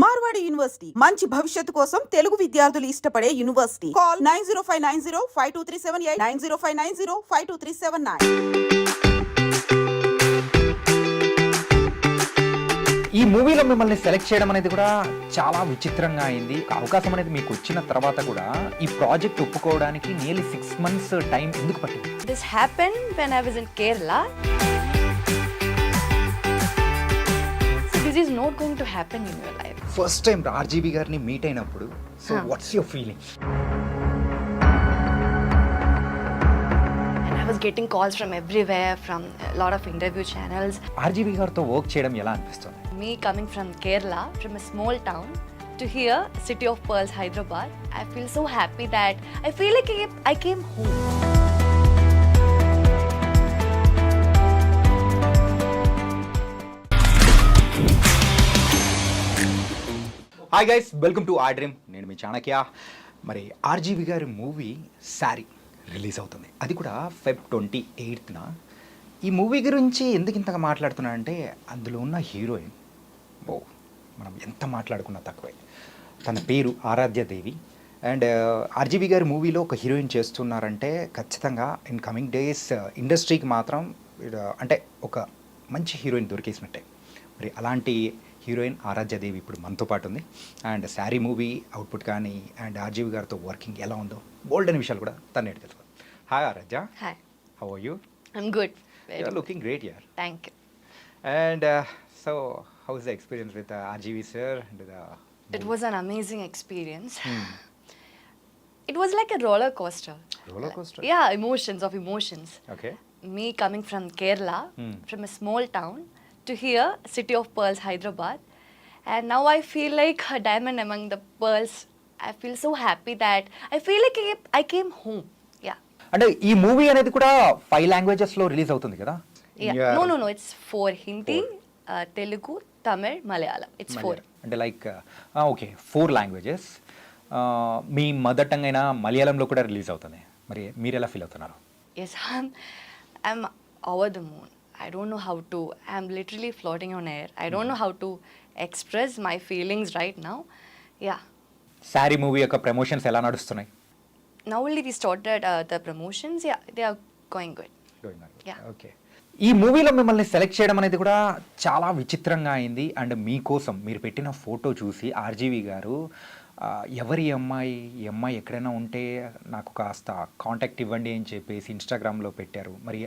Marwadi university మంచి భవిష్యత్తు కోసం తెలుగు విద్యార్థులు ఇష్టపడే యూనివర్సిటీ. కాల్ 9059052378 9059052379. ఈ మూవీలో మిమ్మల్ని సెలెక్ట్ చేయడం అనేది కూడా చాలా విచిత్రంగా అయింది. అవకాశం అనేది మీకు వచ్చిన తర్వాత కూడా ఈ ప్రాజెక్ట్ ఒప్పుకోవడానికి నియర్లీ 6 months టైం ఎందుకు పట్టింది? This happened when I was in Kerala. So this is not going to happen in your life. First time RGV గారిని మీట్ అయినప్పుడు so what's your feeling? And I was getting calls from everywhere, from a lot of interview channels. RGV గారితో work చేయడం ఎలా అనిపిస్తుంది? Me coming from Kerala, from a small town, to here, city of pearls, Hyderabad, I feel so happy that I feel like I came home. Hi guys, welcome to iDream. నేను మీ చాణక్య. మరి RGV గారి movie sorry release అవుతుంది, అది కూడా Feb 28th. ఈ movie గురించి ఎందుకు ఇంతగా మాట్లాడుతున్నా అంటే అందులో ఉన్న హీరోయిన్ మనం ఎంత మాట్లాడుకున్నా తక్కువే. తన పేరు ఆరాధ్య దేవి. అండ్ RGV గారి మూవీలో ఒక హీరోయిన్ చేస్తున్నారంటే ఖచ్చితంగా ఇన్ కమింగ్ డేస్ ఇండస్ట్రీకి మాత్రం అంటే ఒక మంచి హీరోయిన్ దొరికేసినట్టే. మరి అలాంటి హీరోయిన్ ఆరాధ్య దేవి ఇప్పుడు మనతో పాటు ఉంది. అండ్ సారీ మూవీ అవుట్పుట్ కానీ అండ్ RGV గారితో వర్కింగ్ ఎలా ఉందో బోల్డ్ అనే విషయాలు కూడా తను తెలుసుకో. Hi Aaradhya. Hi. How are you? I'm good. You are looking great here. Thank you. And so, how was the experience with RGV sir? And It was an amazing experience. It was like a roller coaster. Roller coaster? Yeah, emotions. Okay. Me coming from Kerala, from a small town, to here, city of pearls, Hyderabad. And now I feel like a diamond among the pearls. I feel so happy that I feel like I came home. Yeah. అంటే ఈ movie అనేది కూడా 5 languages లో release అవుతుంది కదా? Yeah. No. It's 4. Hindi, Telugu, Tamil, Malayalam. It's 4. అంటే like okay 4 languages. మీ mother tongue అయిన మలయాళంలో కూడా రిలీజ్ అవుతుంది. మరి మీరు ఎలా ఫీల్ అవుతున్నారు? Yes, I'm over the moon. I don't know how to. I'm literally floating on air. I don't know how to express my feelings right now. Yeah. Sorry movie యొక్క promotions ఎలా నడుస్తున్నాయి? Now only we started the promotions. Yeah, they are going good. Yeah. Okay. ఈ మూవీలో మిమ్మల్ని select చేయడం అనేది కూడా చాలా విచిత్రంగా అయింది. అండ్ మీకోసం మీరు పెట్టిన ఫోటో చూసి RGV గారు ఎవరి ఈ అమ్మాయి ఎక్కడైనా ఉంటే నాకు కాస్త కాంటాక్ట్ ఇవ్వండి అని చెప్పేసి ఇన్స్టాగ్రామ్లో పెట్టారు. మరి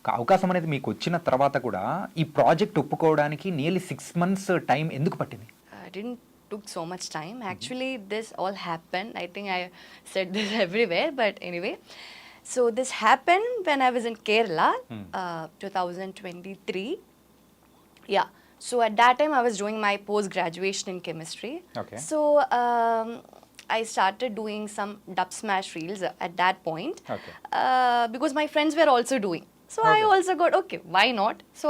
ఒక అవకాశం అనేది మీకు వచ్చిన తర్వాత కూడా ఈ ప్రాజెక్ట్ ఒప్పుకోవడానికి నియర్లీ 6 months టైం ఎందుకు పట్టింది? I didn't took so much time. Actually, this all happened. I think I said this everywhere, but anyway. So this happened when I was in Kerala, 2023. Yeah. So at that time, I was doing my post-graduation in chemistry. Okay. So I started doing some dub smash reels at that point. Okay. Because my friends were also doing. So I also got, okay, why not? So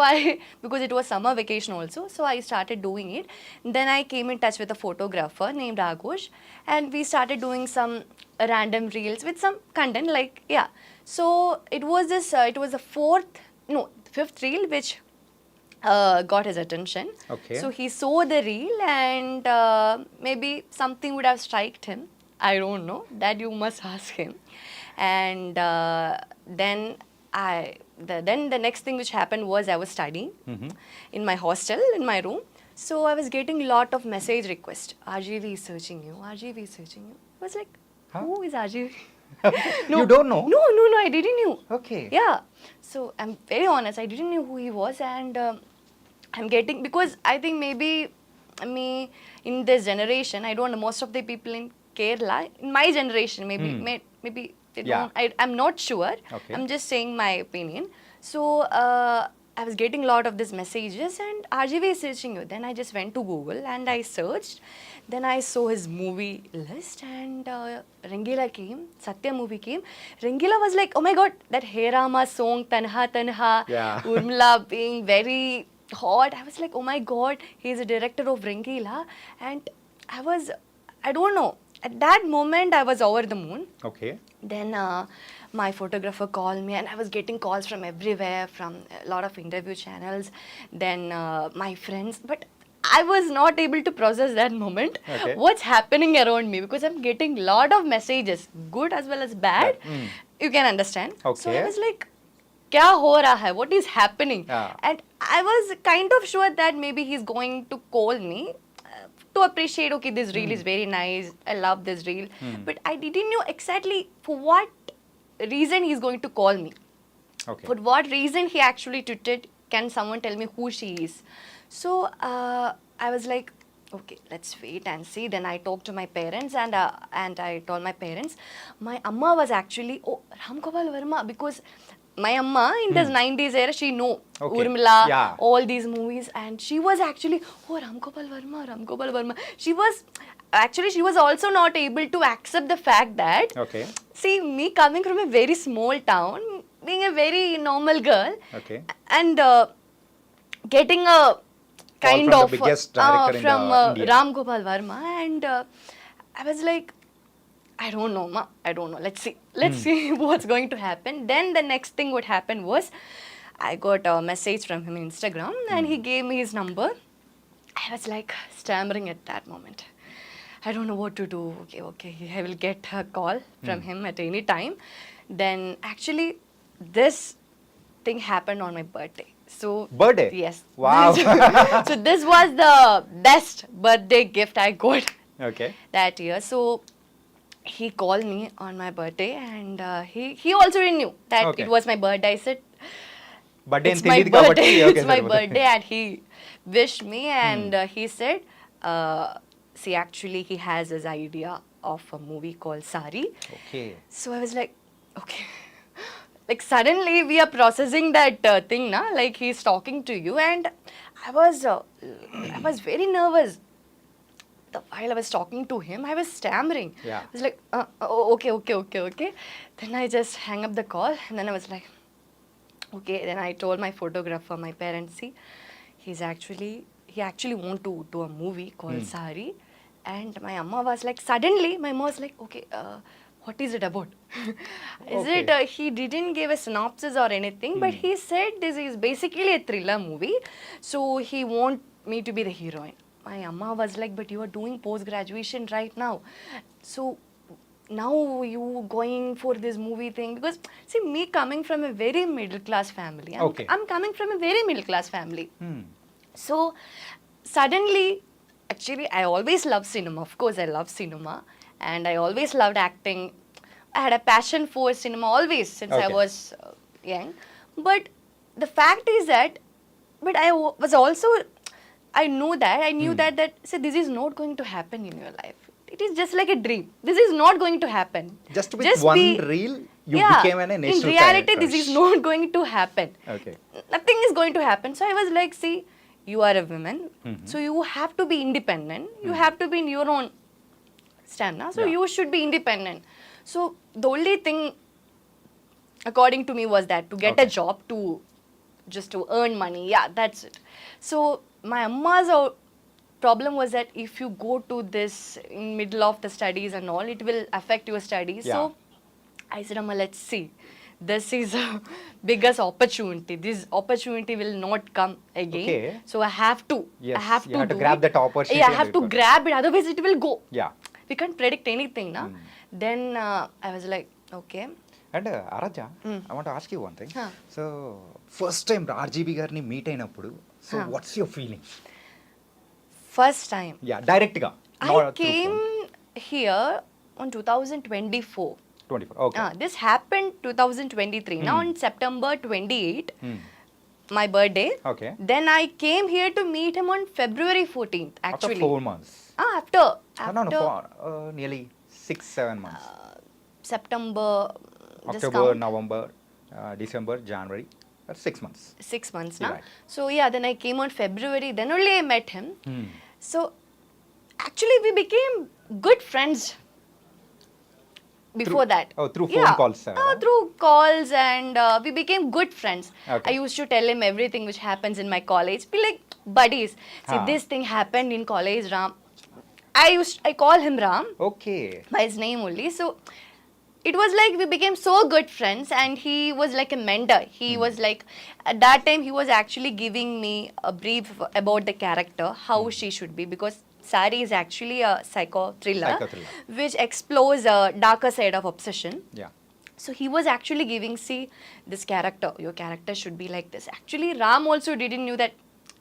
because it was summer vacation also, so I started doing it. Then I came in touch with a photographer named Agosh, and we started doing some random reels with some content, like, yeah. So it was the fifth reel which got his attention. Okay. So he saw the reel and maybe something would have striked him. I don't know. That you must ask him. And then the next thing which happened was I was studying in my hostel, in my room. So I was getting lot of message requests. RGV is searching you. RGV is searching you. I was like, who is RGV? You don't know? No, I didn't know. Okay. Yeah. So I'm very honest, I didn't know who he was, and I'm getting, because I think maybe me in this generation, I don't know, most of the people in Kerala, in my generation, maybe they don't, I'm not sure. Okay. I'm just saying my opinion. So I was getting a lot of these messages, and RGV is searching you. Then I just went to Google and I searched. Then I saw his movie list, and Rangila came, Satya movie came. Rangila was like, oh my god, that Hey Rama song, Tanha Tanha, Urmila being very hot. I was like, oh my god, he's a director of Rangila. And I don't know, at that moment I was over the moon. Okay. Then my photographer called me, and I was getting calls from everywhere, from a lot of interview channels. Then my friends, but I was not able to process that moment. Okay. What's happening around me? Because I'm getting lot of messages, good as well as bad. You can understand. So I Okay. was like, kya ho raha hai? What is happening? Yeah. And I was kind of sure that maybe he's going to call me to appreciate, okay, this reel is very nice. I love this reel. But I didn't know exactly for what reason he's going to call me. Okay. For what reason he actually tweeted, can someone tell me who she is? So I was like, okay, let's wait and see. Then I talked to my parents and I told my parents. My amma was actually, oh, Ram Gopal Verma, because my amma in this 90s era, she know Okay. Urmila, Yeah. all these movies, and she was actually, oh, Ram Gopal Verma. She was also not able to accept the fact that, Okay. see, me coming from a very small town, being a very normal girl, Okay. and getting a kind from the of biggest director in from the India. Ram Gopal Verma, and I was like, I don't know, ma. I don't know. Let's see what's going to happen. Then the next thing what happened was, I got a message from him on Instagram, and he gave me his number. I was like stammering at that moment. I don't know what to do. Okay, I will get a call from him at any time. Then actually, this thing happened on my birthday. So Birthday? Yes. Wow. So this was the best birthday gift I got Okay. that year. So he called me on my birthday, and he also knew that Okay. it was my birthday. I said, Birthday it's and my తెలియదు కాబట్టి birthday. okay, It's my సరిపోతుంది. birthday, and he wished me, and he said, see, actually, he has his idea of a movie called Saree. Okay. So I was like, okay. Like suddenly we are processing that thing, na? Like he's talking to you, and I was very nervous. While I was talking to him, I was stammering. Yeah. I was like, okay. Then I just hang up the call, and then I was like, okay. Then I told my photographer, my parents, see, he actually want to do a movie called Saree. And my amma was like, suddenly my mom was like, okay, what is it about? Is Okay. it, he didn't give a synopsis or anything, but he said this is basically a thriller movie. So he want me to be the heroine. My amma was like, but you are doing post-graduation right now. So now you going for this movie thing, because see, me coming from a very middle class family. Okay. I'm coming from a very middle class family. Hmm. So suddenly, actually, I always loved cinema. Of course, I love cinema, and I always loved acting. I had a passion for cinema always since I Okay. was young. But the fact is that, but was also, I knew that see, this is not going to happen in your life. It is just like a dream. This is not going to happen. Just with one reel, you became a national In reality, crush. this is not going to happen. Okay. Nothing is going to happen. So I was like, see, you are a woman, so you have to be independent. You have to be in your own stand. So Yeah. you should be independent. So the only thing, according to me, was that to get a Okay. job, to earn money. Yeah, that's it. So my amma's problem was that if you go to this in middle of the studies and all, it will affect your studies. Yeah. So I said, Amma, let's see. This is a biggest opportunity. This opportunity will not come again. Okay. So I have to. Yes, I have you to have to do grab it. that opportunity Yeah, I and have do to it. grab it. Otherwise, it will go. Yeah. We can't predict anything, na? Then I was like, okay. And Aaradhya I want ask you one thing Huh. So first time RGV గారిని meet అయినప్పుడు so Huh. What's your feeling First time. Yeah డైరెక్ట్గా I came here on 2024. 24 okay This happened 2023. Now on September 28, my birthday. Okay. Then I came here to meet him on February 14th. After Actually, 4 months after no nearly 6-7 months September. Just October, count. November, December, January. That's 6 months. 6 months now. Right. So yeah, then I came on February. Then only I met him. So actually, we became good friends. Before that, through phone calls, through calls, and we became good friends. Okay. I used to tell him everything which happens in my college. Be like buddies. See, this thing happened in college, Ram. I call him Ram okay by his name only. So it was like we became so good friends, and he was like a mentor. He was like, at that time he was actually giving me a brief about the character, how she should be, because Saree is actually a psycho thriller which explores a darker side of obsession. Yeah. So he was actually giving, see, this character, your character should be like this. Actually, Ram also didn't knew that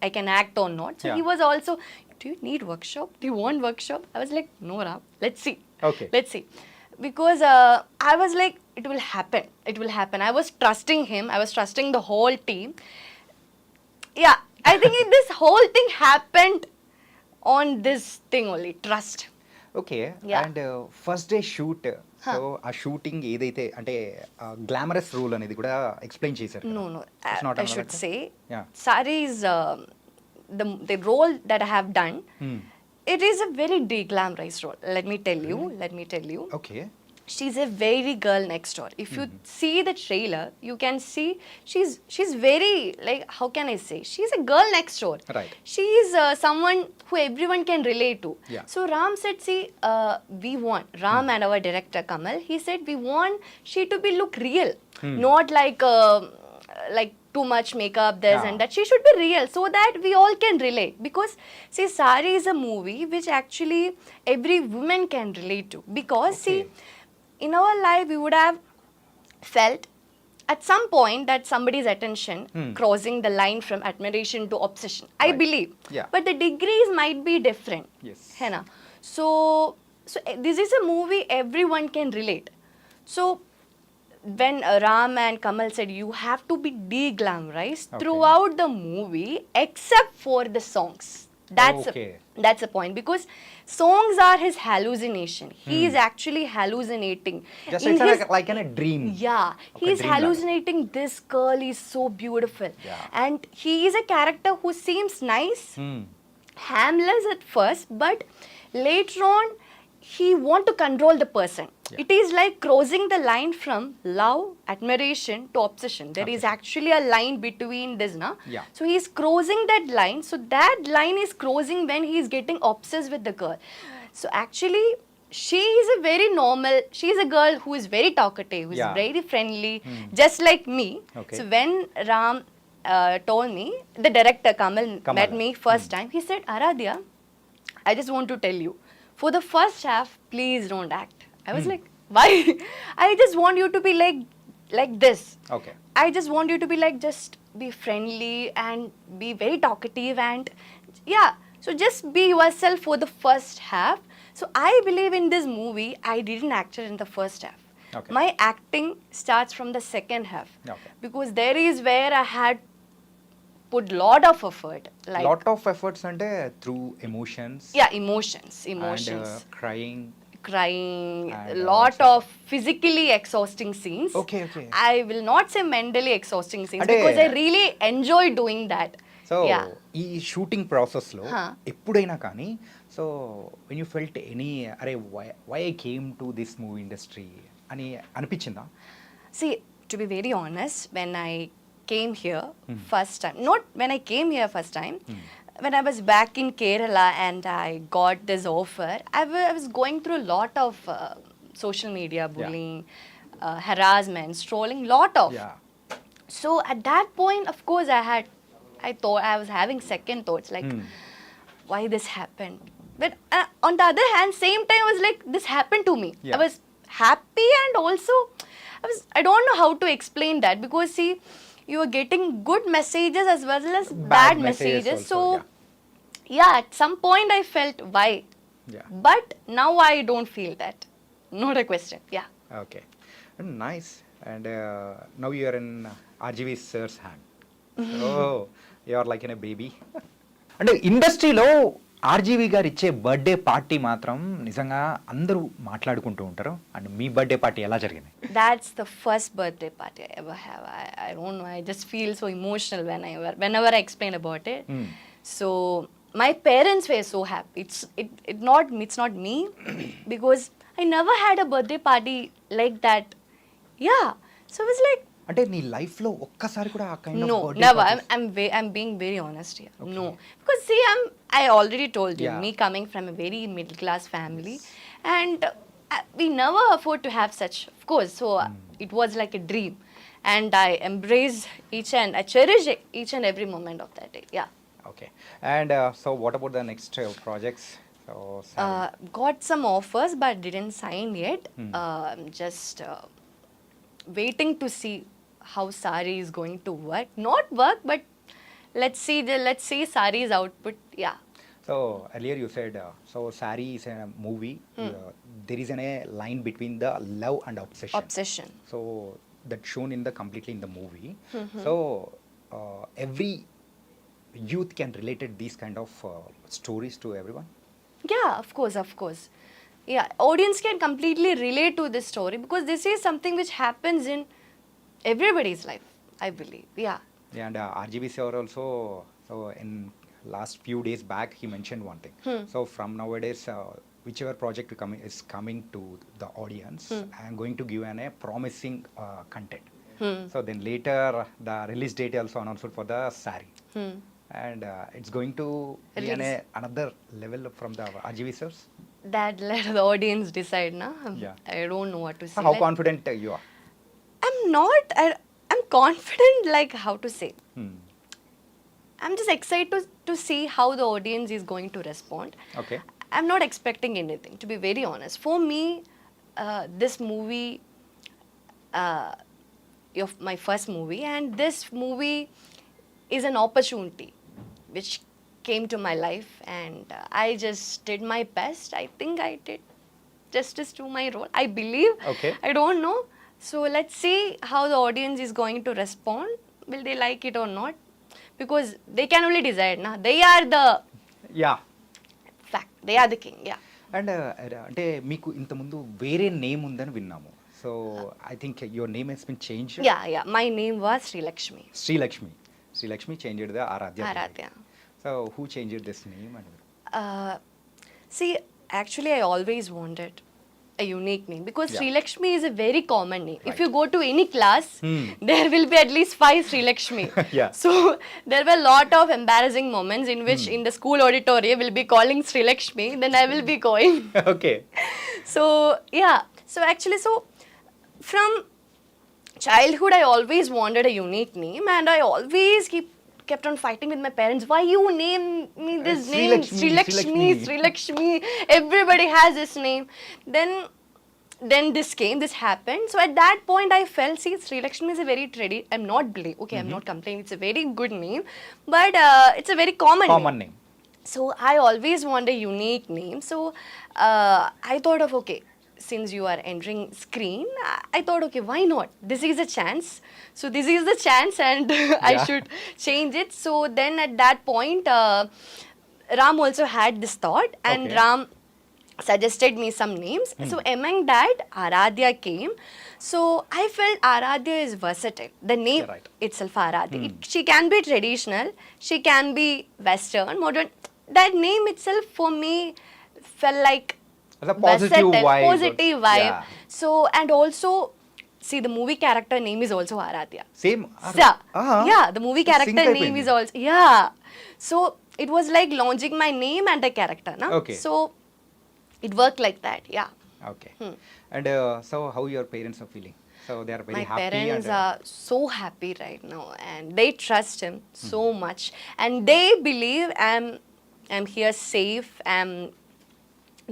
I can act or not. So he was also, do you need workshop? Do you want workshop? I was like, no, Ram, let's see. Okay. Let's see. Because I was like, it will happen. It will happen. I was trusting him. I was trusting the whole team. Yeah, I think this whole thing happened on this thing only, trust. Okay. Yeah. And first day shoot, so ఆ shooting ఏదైతే అంటే glamorous rule అనేది కూడా explain చేశారు. No, no. It's not I should another- say, Yeah. Saree's the role that I have done. It is a very de-glamorized role. Let me tell you. Okay. She's a very girl next door. If you see the trailer, you can see she's very, like, how can I say? She's a girl next door. Right. She's someone who everyone can relate to. Yeah. So Ram said, see, we want Ram and our director Kamal. He said we want she to be look real, not like too much makeup, this and that. She should be real so that we all can relate. Because see, Saree is a movie which actually every woman can relate to. Because see, in our life we would have felt at some point that somebody's attention crossing the line from admiration to obsession. I believe. Yeah. But the degrees might be different. Yes. है ना? So this is a movie everyone can relate. So when Ram and Kamal said you have to be de-glamorized throughout the movie except for the songs. That's the point, because songs are his hallucination. He is actually hallucinating. Just In it's his- like in a dream. Yeah, Okay, he's dream hallucinating. This girl is so beautiful. Yeah. And he is a character who seems nice, harmless at first, but later on he want to control the person. It is like crossing the line from love, admiration to obsession. There is actually a line between this, na? Yeah. So he is crossing that line. So that line is crossing when he is getting obsessed with the girl. So actually, she is a very normal, she is a girl who is very talkative, who is very friendly, just like me. Okay. So when Ram told me, the director Kamal met me first time, he said, Aaradhya, I just want to tell you, for the first half, please don't act. I was like, why? I just want you to be like this. Okay. I just want you to be like, just be friendly and be very talkative, and yeah, so just be yourself for the first half. So I believe in this movie, I didn't act in the first half. Okay. My acting starts from the second half. Okay. Because there is where I had put lot of effort. Like, lot of efforts అంటే through emotions yeah, emotions. Crying. Crying, And a lot also- of physically exhausting scenes. Okay. I will not say mentally exhausting scenes, Ade- because I really enjoy doing that. So Yeah. ఈ shooting ప్రాసెస్లో ఎప్పుడైనా కానీ, so when you felt any, అరే why I came to this movie industry అని అనిపించిందా? See, to be very honest, when I came here first time, not when I came here first time, when I was back in Kerala and I got this offer, I was going through a lot of social media bullying, harassment, trolling, lot of. Yeah. So at that point, of course, I thought I was having second thoughts, like, why this happened? But on the other hand, same time, I was like, this happened to me. Yeah. I was happy, and also I don't know how to explain that, because see, you are getting good messages as well as bad messages. also, So yeah, at some point I felt why. Yeah. But now I don't feel that. Not a question. Yeah. Okay, nice. And now you are in RGV sir's hand. So you are like in a baby. అంటే ఇండస్ట్రీలో RGV గారు ఇచ్చే birthday party మాత్రం నిజంగా అందరూ మాట్లాడుకుంటూ ఉంటారు. And me birthday party ఎలా జరిగింది? That's the first birthday party I ever have. I don't know. I just feel so emotional whenever I explain about it. So my parents were so happy. It's not me because I never had a birthday party like that. Yeah. So I was like, అంటే నీ life లో ఒక్కసారి కూడా ఆ kind of no, birthday never. I'm being very honest here. Okay. No, because see, I already told you, Yeah. me coming from a very middle class family, and we never afford to have such, of course. So it was like a dream, and I embrace I cherish each and every moment of that day. Yeah. Okay. And so what about the next projects? So Saree. Got some offers but didn't sign yet. I'm just waiting to see how Saree is going to work. Not work, but let's see Saree's output. Yeah. So earlier you said so Saree is a movie. There is a line between the love and obsession. Obsession. So that's shown in the completely in the movie. So every youth can relate it these kind of stories to everyone. Yeah, of course. Yeah, audience can completely relate to this story because this is something which happens in everybody's life, I believe. Yeah. And RGV sir also, so in last few days back he mentioned one thing. So from nowadays whichever project is coming to the audience, I am going to give a promising content. So then later the release date also announced for the Saree. And it's going to be another level from the RGV sirs. That let the audience decide, na? Yeah. I don't know what to say. So how confident you are? I'm confident, like how to say. Hmm. I'm just excited to see how the audience is going to respond. Okay. I'm not expecting anything, to be very honest. For me, this movie, my first movie, and this movie is an opportunity which came to my life, and I just did my best. I think I did justice to my role, I believe. Okay. I don't know. So let's see how the audience is going to respond. Will they like it or not? Because they can only decide, na? They are the Yeah. fact. They are the king, yeah. And అంటే మీకు ఇంతకుముందు వేరే name ఉందని విన్నాము. So I think your name has been change. Yeah. My name was Sri Lakshmi. Srilakshmi changed the Aaradhya. Aaradhya. So who changed this name and See, actually, I always wanted a unique name because Yeah. Sri Lakshmi is a very common name. If Right. you go to any class, there will be at least 5 Sri Lakshmi. Yeah. So there were a lot of embarrassing moments in which in the school auditorium will be calling Sri Lakshmi, then I will be going. Okay. So yeah, so actually, so from childhood I always wanted a unique name, and I always kept on fighting with my parents. Why you name me this Sri name? Lakshmi. Sri Lakshmi. Everybody has this name. Then this happened. So at that point I felt, see, Sri Lakshmi is a very I'm not complaining. It's a very good name, but it's a very common name. So I always want a unique name. So I thought of, okay, since you are entering screen, I thought, okay, why not? This is a chance. So this is the chance, and I should change it. So then at that point, Ram also had this thought, and Okay. Ram suggested me some names. So among that, Aaradhya came. So I felt Aaradhya is versatile. The name Yeah, right. itself, Aaradhya. She can be traditional, she can be western, modern. That name itself for me felt like As a positive vibe. Positive vibe. Yeah. So, and also, see, the movie character name is also Aaradhya. Same. Yeah, the movie character name is also, yeah. So, it was like launching my name and the character, na? Okay. So, it worked like that, yeah. Okay. And so how your parents are feeling? So they are very My happy parents and are so happy right now, and they trust him so much, and they believe I'm here safe, I'm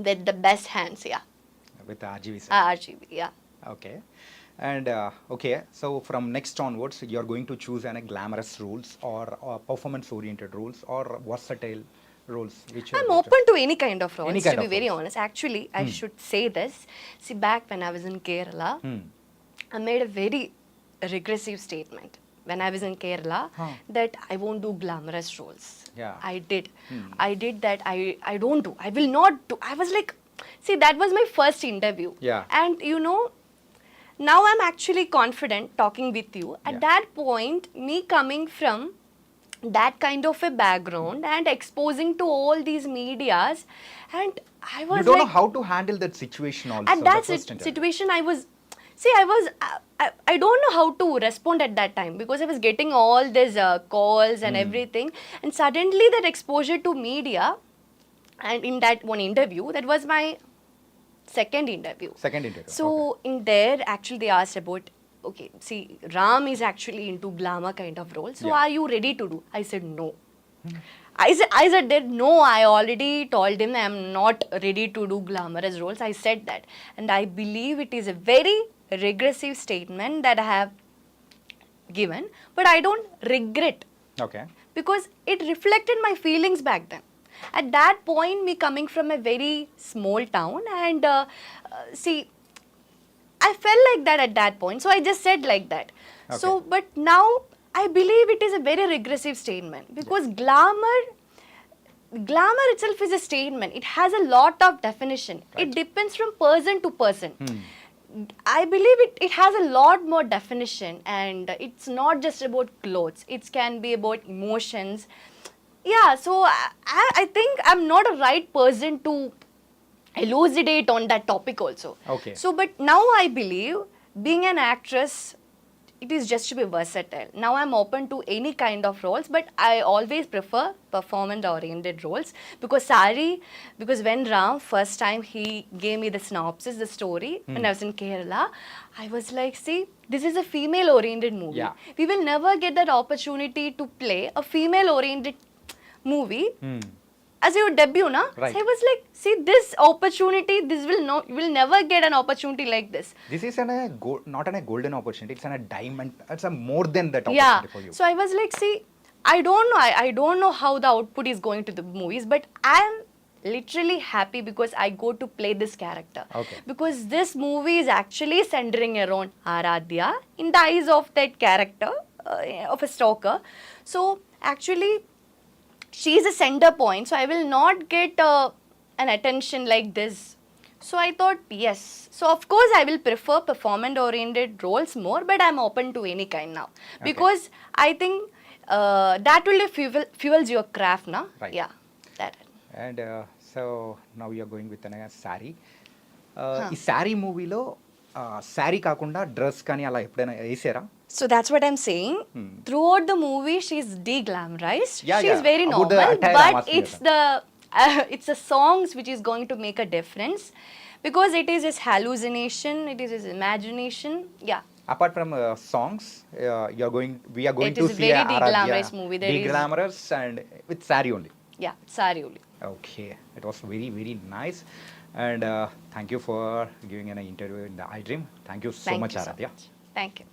with the best hands, yeah. With RGV. RGV, yeah. Okay. And okay, so from next onwards, you are going to choose any glamorous roles or performance-oriented roles or versatile roles? Which you are I'm going to- open to any kind of roles, Any kind to be of very roles. honest. Actually, I should say this. See, back when I was in Kerala, Hmm. I made a very regressive statement when I was in Kerala that I won't do glamorous roles. Yeah. I did that. I don't do. I will not do. I was like, see, that was my first interview. Yeah. And you know, now I'm actually confident talking with you. At Yeah. that point, me coming from that kind of a background and exposing to all these medias, and I was You don't like, know how to handle that situation also. at that the first interview. situation I don't know how to respond at that time because I was getting all these calls and everything, and suddenly that exposure to media, and in that one interview, that was my second interview. Second interview. So in there, actually, they asked about, okay, see, Ram is actually into glamour kind of role. So Yeah. are you ready to do? I said no. I said that no, I already told him I'm not ready to do glamorous roles. I said that. And I believe it is a very regressive statement that I have given. But I don't regret Okay. because it reflected my feelings back then. At that point, me coming from a very small town and see, I felt like that at that point. So I just said like that. So, Okay. but now I believe it is a very regressive statement because glamour itself is a statement. It has a lot of definition. Right. It depends from person to person. I believe it has a lot more definition, and it's not just about clothes. It can be about emotions. Yeah, so I think I'm not a right person to elucidate on that topic also. Okay. So, but now I believe being an actress, it is just to be versatile. Now I'm open to any kind of roles, but I always prefer performance-oriented roles because when Ram first time he gave me the synopsis, the story, when I was in Kerala, I was like, see, this is a female-oriented movie. Yeah. We will never get that opportunity to play a female-oriented movie as your debut, na? Right. So I was like, see, this opportunity, you will never get an opportunity like this. This is not a golden opportunity. It's a diamond. It's a more than that Yeah. opportunity for you. So I was like, see, I don't know. I don't know how the output is going to the movies, but I am literally happy because I go to play this character. Okay. Because this movie is actually centering around Aaradhya in the eyes of that character of a stalker. So actually, she is a center point. So I will not get an attention like this. So I thought, yes. So of course I will prefer performance-oriented roles more, but I'm open to any kind now. Because I think that will fuels your craft, na? Right. Yeah, that. And so now you're going with Saree. ఈ శారీ మూవీలో శారీ కాకుండా dress కానీ అలా ఎప్పుడైనా వేసారా? So that's what I'm saying. Throughout the movie, she's de-glamorized. Yeah, she's yeah. very About the normal, attire I'm but asking it's it's the songs which is going to make a difference because it is his hallucination, it is his imagination. Yeah. Apart from songs, we are going It to is a see very Aaradhya de-glamourous movie. There is- de-glamorous and with Saree only. Yeah, Saree only. Okay, it was very, very nice. And thank you for giving an interview in the iDream. Thank you so Thank much, you so Aaradhya. much. Thank you.